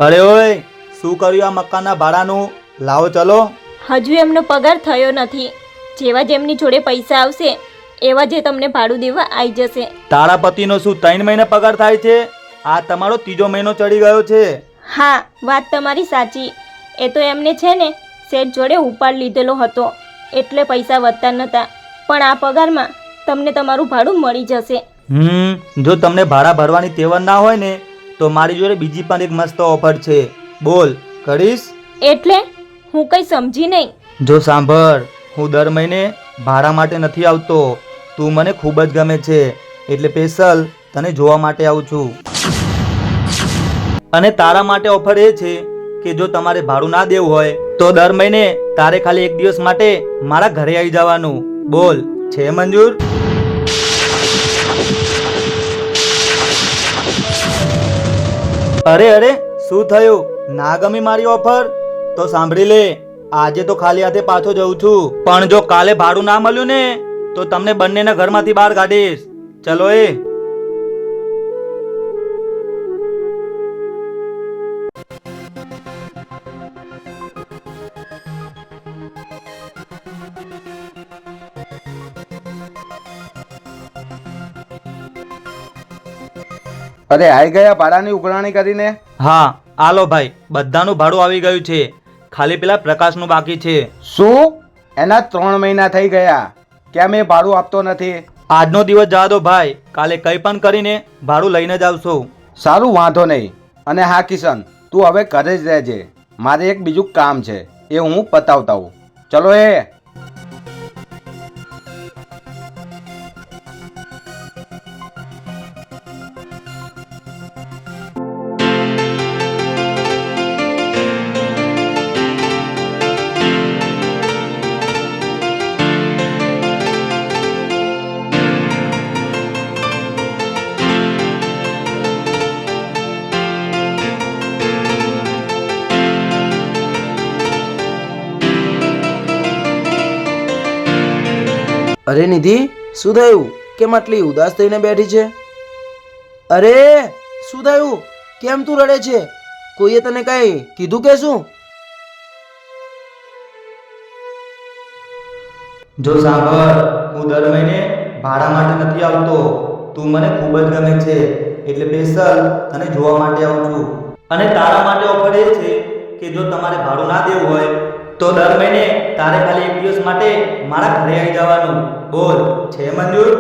અરે ઓય, શું કર્યું આ મકાનના ભાડાનું? લાવો ચલો. હજુ એમનો પગાર થયો નથી. જેવા જેમની જોડે પૈસા આવશે એવા જે તમને ભાડું દેવા આવી જશે. તારા પતિનો શું 3 મહિને પગાર થાય છે? આ તમારો 3જો મહિનો ચડી ગયો છે. હા, વાત તમારી સાચી. એ તો એમને છે ને શેઠ જોડે ઉપાડ લીધેલો હતો એટલે પૈસા વધતા નહોતા. પણ આ પગારમાં તમને તમારું ભાડું મળી જશે. જો તમને ભાડા ભરવાની તેવડ ના હોય ને તો મારી જોડે બીજી પણ એક મસ્ત ઓફર છે. બોલ, કરીશ? એટલે હું કંઈ સમજી નહીં. જો સાંભળ, હું દર મહિને ભાડા માટે નથી આવતો. તું મને ખૂબ જ ગમે છે એટલે સ્પેશિયલ તને જોવા માટે આવું છું. અને તારા માટે ઓફર એ છે કે જો તમારે ભાડું ના દેવું હોય તો દર મહિને તારે ખાલી 1 દિવસ માટે મારા ઘરે આવી જવાનું. બોલ, છે મંજૂર? અરે અરે, શું થયું? ના ગમી મારી ઓફર? તો સાંભળી લે, આજે તો ખાલી હાથે પાછો જઉં છું. પણ જો કાલે ભાડું ના મળ્યું ને તો તમને બંનેના ઘરમાંથી બહાર કાઢીશ. ચલો એ. અરે આવી ગયા ભાડાની ઉઘરાણી કરીને? હા, આલો ભાઈ, બધાનું ભાડું આવી ગયું છે. ખાલી પેલા પ્રકાશનું બાકી છે. શું? એના 3 મહિના થઈ ગયા, કેમ એ ભાડું આપતો નથી? આજનો દિવસ જવા દો ભાઈ, કાલે કંઈ પણ કરીને ભાડું લઈને જ આવશો. સારું, વાંધો નહીં. અને હા કિશન, તું હવે ઘરે જ રહેજે. મારે એક બીજું કામ છે, એ હું પતાવતા હું. ચલો એ. અરે નિધિ, શું થયું? કેમ આટલી ઉદાસ થઈને બેઠી છે? અરે શું થયું? કેમ તું રડે છે? કોઈએ તને કઈ કીધું કે શું? જો સાંભળ, હું દર મહિને ભાડા માટે નથી આવતો. તું મને ખૂબ જ ગમે છે એટલે સ્પેશિયલ તને જોવા માટે આવું છું. અને તારા માટે ઓફર એ છે કે જો તમારે ભાડું ના દેવું હોય તો દર મહિને તારે ખાલી 1 દિવસ માટે મારા ઘરે આવી જવાનું. બોલ, છે મંજૂર?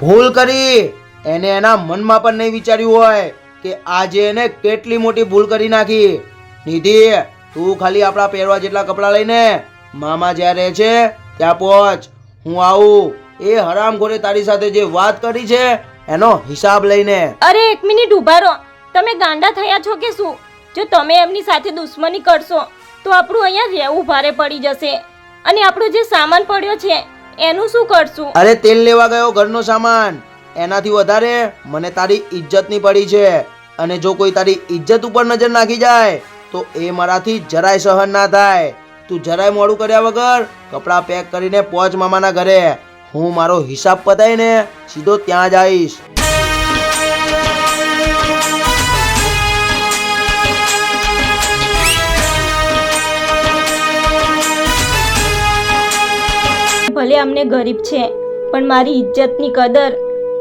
ભૂલ કરી. એને એના મનમાં પણ નહીં વિચાર્યું હોય કે આજે એને કેટલી મોટી ભૂલ કરી નાખી. નિધિ, તું ખાલી આપણા પહેરવા જેટલા કપડાં લઈને મામા જ્યાં રહે છે ત્યાં પહોંચ. હું આવું. એ હરામખોરે તારી સાથે જે વાત કરી છે એનો હિસાબ લઈને. અરે એક મિનિટ ઊભા રહો. તમે ગાંડા થયા છો કે શું? જો તમે એમની સાથે દુશ્મની કરશો તો આપણું અહીંયા રહેવું ભારે પડી જશે. અને આપણો જે સામાન પડ્યો છે એનું શું કરશું? અરે તેલ લેવા ગયો ઘરનો સામાન, એનાથી વધારે મને તારી ઇજ્જતની પડી છે. અને જો કોઈ તારી ઇજ્જત ઉપર નજર નાખી જાય તો એ મારાથી જરાય સહન ના થાય. તું જરાય મોડું કર્યા વગર કપડાં પેક કરીને પહોંચ મામાના ઘરે. હું મારો હિસાબ પતાવીને સીધો ત્યાં જ આવીશ. ભલે અમને ગરીબ છે પણ મારી ઇજ્જતની કદર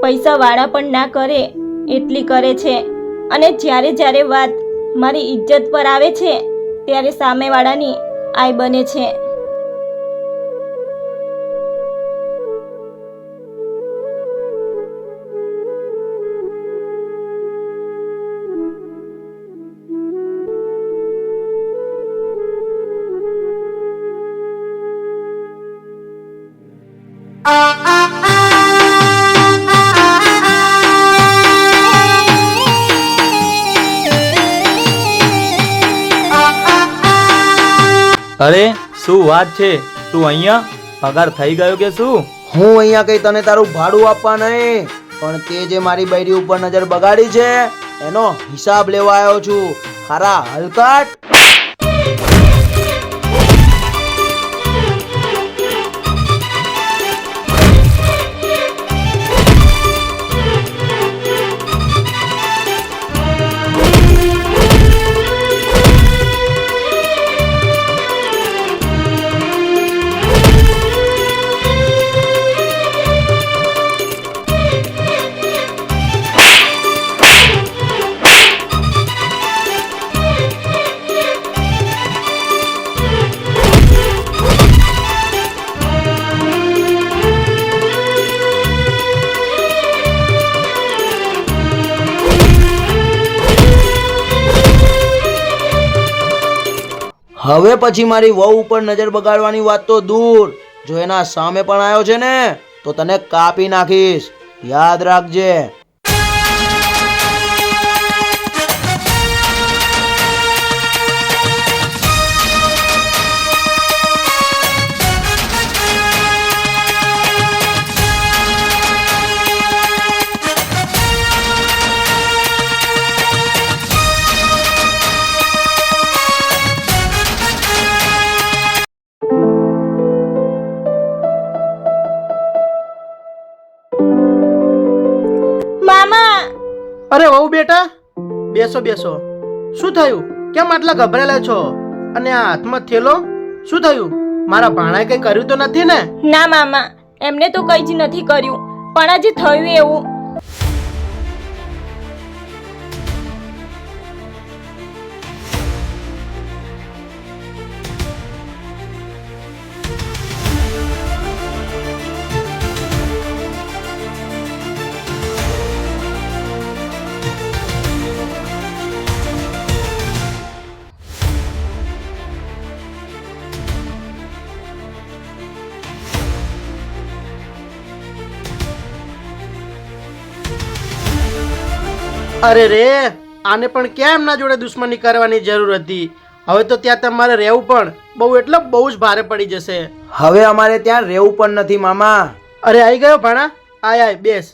પૈસાવાળા પણ ના કરે એટલી કરે છે. અને જ્યારે જ્યારે વાત મારી ઇજ્જત પર આવે છે ત્યારે સામેવાળાની આય બને છે. અરે શું વાત છે? તું અહીંયા? પગાર થઈ ગયો કે શું? હું અહીંયા કઈ તને તારું ભાડું આપવા નહીં, પણ તે જે મારી બૈરી ઉપર નજર બગાડી છે એનો હિસાબ લેવા આવ્યો છું. ખરા હલકાટ. હવે પછી મારી વહુ ઉપર નજર બગાડવાની વાત તો દૂર, જો એના સામે પણ આવ્યો છે ને તો તને કાપી નાખીશ, યાદ રાખજે. મામા, અરે વહુ બેટા, બેસો બેસો. શું થયું? કેમ આટલા ગભરાયેલા છો? અને આ હાથમાં થેલો શું થયું? મારા ભાણાએ કંઈ કર્યું તો નથી ને? ના મામા, એમને તો કંઈ જ નથી કર્યું, પણ આજે થયું એવું. અરે રે, આને પણ કેમ એમના જોડે દુશ્મની કરવાની જરૂર હતી? હવે તો ત્યાં તમારે રહેવું પણ બહુ એટલે બહુ જ ભારે પડી જશે. હવે અમારે ત્યાં રહેવું પણ નથી મામા. અરે આવી ગયો ભાણા, આય આય બેસ.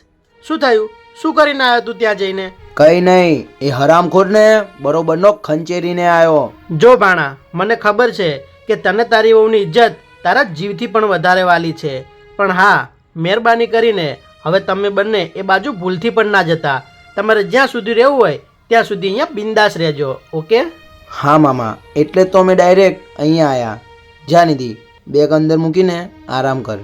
શું થયું? શું કરીને આવ્યો તું ત્યાં જઈને? કઈ નહીં, એ હરામખોરને બરોબરનો ખંચેરીને આવ્યો. જો ભાણા, મને ખબર છે કે તને તારી વહુની ઇજ્જત તારા જીવથી પણ વધારે વાલી છે, પણ હા, મહેરબાની કરીને હવે તમે બંને એ બાજુ ભૂલથી પણ ના જતા. તમારે જ્યાં સુધી રહેવું હોય ત્યાં સુધી અહીંયા બિંદાસ રહેજો, ઓકે? હા મામા, એટલે તો અમે ડાયરેક્ટ અહીંયા આવ્યા. જા નિધિ, બેગ અંદર મૂકીને આરામ કર.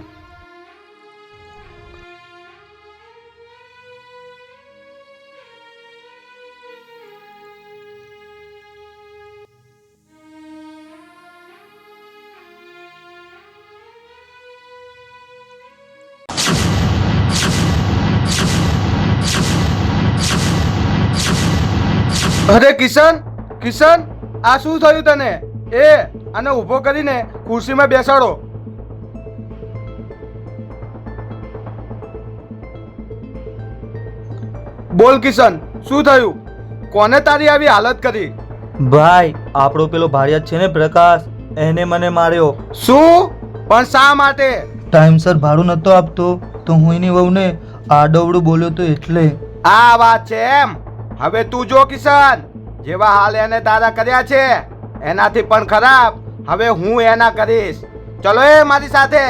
અરે કિશન, કિશન, આ શું થયું તને? એ આને ઊભો કરીને ખુરશીમાં બેસાડો. બોલ કિશન, શું થયું? કોને તારી આવી હાલત કરી? ભાઈ, આપણો પેલો ભાડિયાત છે ને પ્રકાશ, એને મને માર્યો. શું? પણ શા માટે? ટાઈમસર ભાડું નતો આપતો તો હું એની વહુને આડવડું બોલ્યો તો એટલે. આ વાત છે એમ? હવે તું જો કિશન, જેવા હાલ એને તારા કર્યા છે એનાથી પણ ખરાબ હવે હું એના કરીશ. ચલો એ મારી સાથે.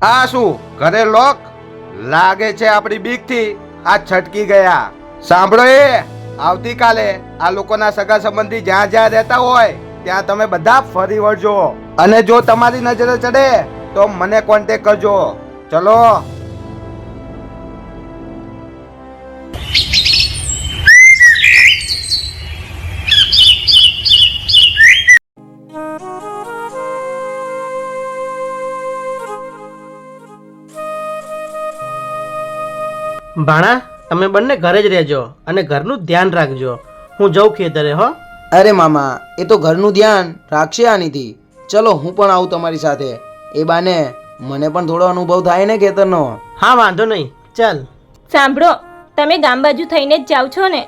આ શું ઘરે લોક લાગે છે? આપણી બીકથી આ છટકી ગયા. સાંભળો એ, આવતીકાલે આ લોકોના સગા સંબંધી જ્યાં જ્યાં રહેતા હોય ત્યાં તમે બધા ફરી વળજો, અને જો તમારી નજરે ચડે તો મને કોન્ટેક કરજો. ચલો. ભાણા, તમે બંને ઘરે જ રહેજો અને ઘરનું ધ્યાન રાખજો. હું જઉં ખેતરે, હો? અરે મામા, એ તો ઘરનું ધ્યાન રાખશે આનીથી. ચલો હું પણ આવું તમારી સાથે, એ બાને મને પણ થોડો અનુભવ થાય ને ખેતરનો. હા, વાંધો નહીં, ચાલ. સાંભળો, તમે ગામ બાજુ થઈને જ જાઓ છો ને,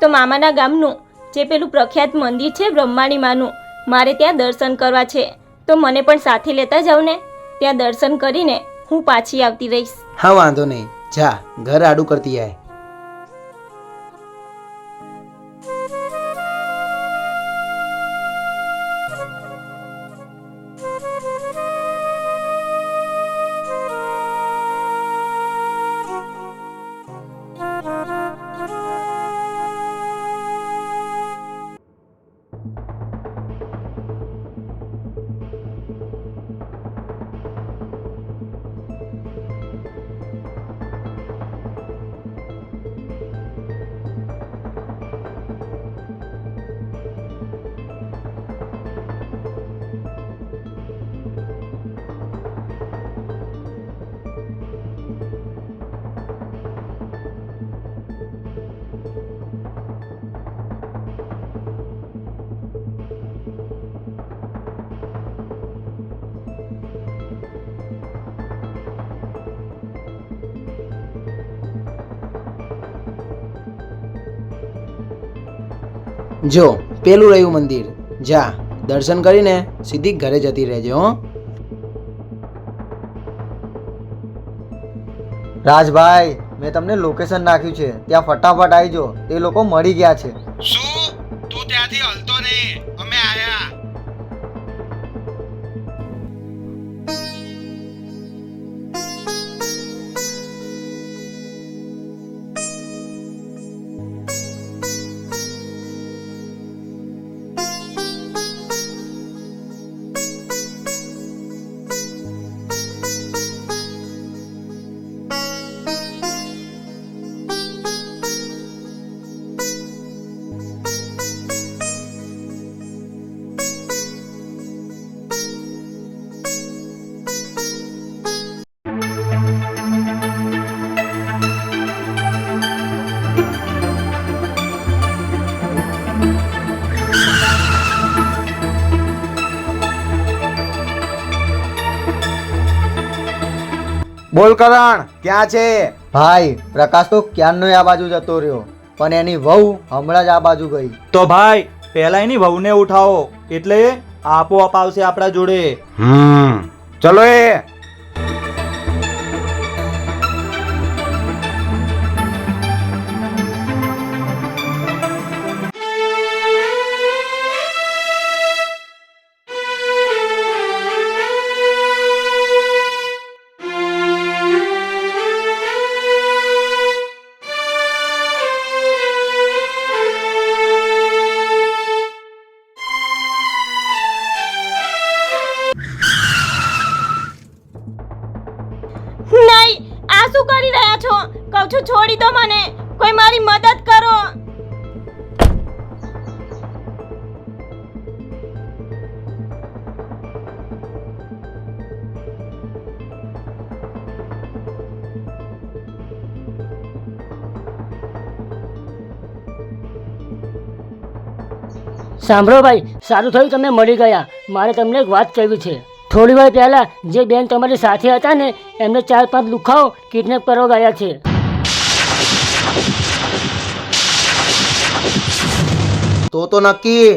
તો મામાના ગામનું જે પેલું પ્રખ્યાત મંદિર છે બ્રહ્માણી માનું, મારે ત્યાં દર્શન કરવા છે, તો મને પણ સાથે લેતા જાઓ ને. ત્યાં દર્શન કરીને હું પાછી આવતી રહીશ. હા વાંધો નહીં, જા ઘર આડું કરતી આય. જો પેલું રહ્યું મંદિર, જા દર્શન કરીને સીધી ઘરે જતી રહેજે હો. રાજભાઈ, મેં તમને લોકેશન નાખ્યું છે, ત્યાં ફટાફટ આવી જાઓ, તે લોકો મળી ગયા છે. શું તું ત્યાંથી હલતો નહીં, અમે આયા. બોલ કરણ, ક્યાં છે? ભાઈ, પ્રકાશ તો ક્યારનો આ બાજુ જતો રહ્યો, પણ એની વહુ હમણાં જ આ બાજુ ગઈ. તો ભાઈ, પહેલા એની વહુને ઉઠાવો, એટલે આપોઆપ આવશે આપણા જોડે. ચલો એ. નહીં, આ શું કરી રહ્યા છો? કહું છું છોડી દો મને, કોઈ મારી મદદ કરો. સાંભળો ભાઈ, સારું થયું તમે મળી ગયા. મારે તમને એક વાત કહેવી છે. થોડી વાર પહેલા જે બેન તમારી સાથે હતા ને, એમને 4-5 લુખાઓ કિડનેપ કરવા ગયા છે. તો નક્કી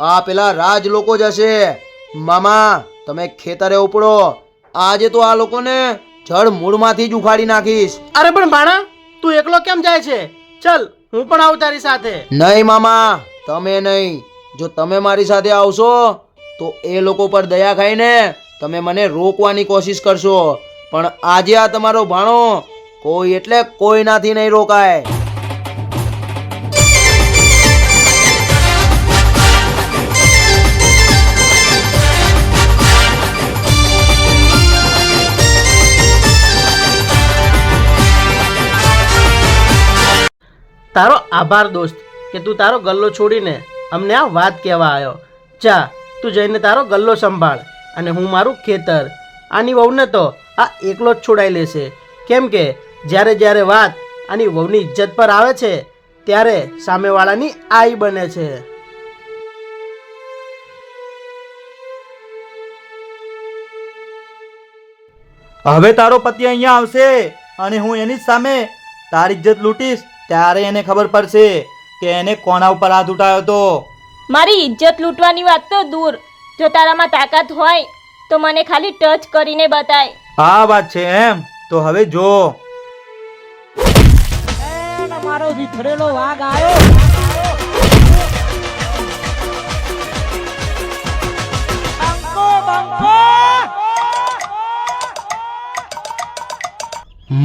આ પેલા રાજ લોકો જ હશે. મામા, તમે ખેતરે ઉપડો, આજે તો આ લોકોને જળ મૂળમાંથી જ ઉખાડી નાખીશ. અરે પણ ભાણા, તું એકલો કેમ જાય છે? ચલ, હું પણ આવું તારી સાથે. નહીં મામા, તમે નહીં. જો તમે મારી સાથે આવશો તો એ લોકો પર દયા ખાઈને તમે મને રોકવાની કોશિશ કરશો, પણ આજે આ તમારો ભાણો કોઈ એટલે કોઈનાથી નહીં રોકાય. તારો આભાર દોસ્ત, કે તું તારો ગલ્લો છોડીને અમને આ વાત કહેવા આવ્યો. જા, તું જઈને તારો ગલ્લો સંભાળ, અને હું મારું ખેતર. આની વહુને તો આ એકલો જ છોડાઈ લેશે, કેમ કે જ્યારે જ્યારે વાત આની વહુની ઇજ્જત પર આવે છે, ત્યારે સામેવાળાની આઈ બને છે. હવે તારો પતિ અહીંયા આવશે અને હું એની જ સામે તારી ઇજ્જત લૂંટીશ, ત્યારે એને ખબર પડશે કે એને કોના ઉપર હાથ ઉઠાવ્યો હતો. મારી ઇજ્જત લૂંટવાની વાત તો દૂર, જો તારામાં તાકાત હોય તો મને ખાલી ટચ કરીને બતાય. આ વાત છે એમ? તો હવે જો. મારો વિખરેલો વાઘ આવ્યો.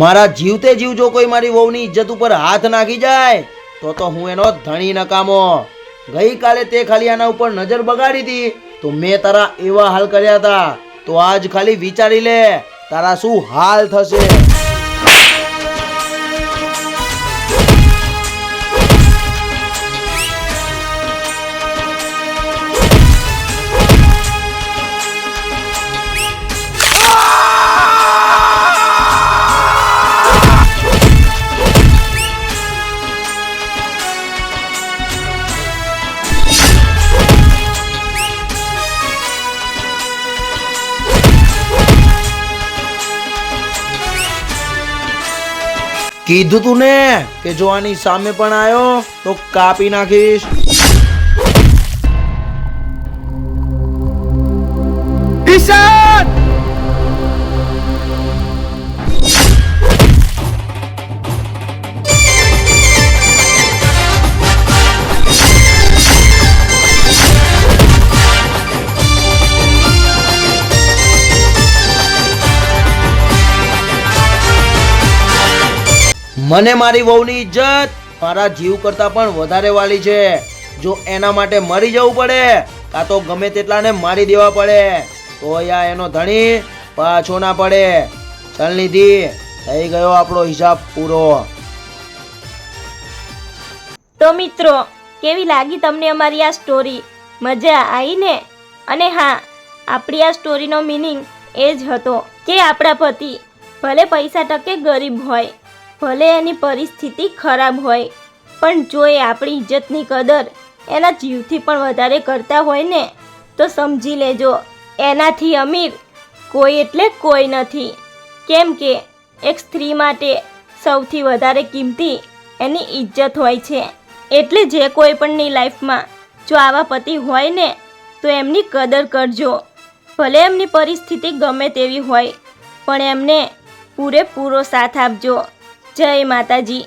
મારા જીવતે જીવ જો કોઈ મારી વહુની ઇજ્જત ઉપર હાથ નાખી જાય તો હું એનો ધણી નકામો. ગઈકાલે તે ખાલી આના ઉપર નજર બગાડી હતી તો મેં તારા એવા હાલ કર્યા હતા, તો આજ ખાલી વિચારી લે તારા શું હાલ થશે. કીધું તું ને કે જો આની સામે પણ આવ્યો તો કાપી નાખીશ. કિશન! મને મારી વહુની ઇજ્જત મારા જીવ કરતાં પણ વધારે વાલી છે. જો એના માટે મરી જવું પડે કાં તો ગમે તેટલાને મારી દેવા પડે તો યા એનો ધણી પાછો ના પડે. ચાલ નિધિ, થઈ ગયો આપણો હિસાબ પૂરો. તો મિત્રો, કેવી લાગી તમને અમારી આ સ્ટોરી? મજા આવી ને? અને હા, આપણી આ સ્ટોરીનો મિનિંગ એ જ હતો કે આપણા પતિ ભલે પૈસા ટકે ગરીબ હોય, ભલે એની પરિસ્થિતિ ખરાબ હોય, પણ જો એ આપણી ઇજ્જતની કદર એના જીવથી પણ વધારે કરતા હોય ને, તો સમજી લેજો એનાથી અમીર કોઈ એટલે કોઈ નથી. કેમ કે એક સ્ત્રી માટે સૌથી વધારે કિંમતી એની ઇજ્જત હોય છે. એટલે જે કોઈ પણની લાઈફમાં જો આવા પતિ હોય ને, તો એમની કદર કરજો. ભલે એમની પરિસ્થિતિ ગમે તેવી હોય, પણ એમને પૂરેપૂરો સાથ આપજો. જય માતાજી.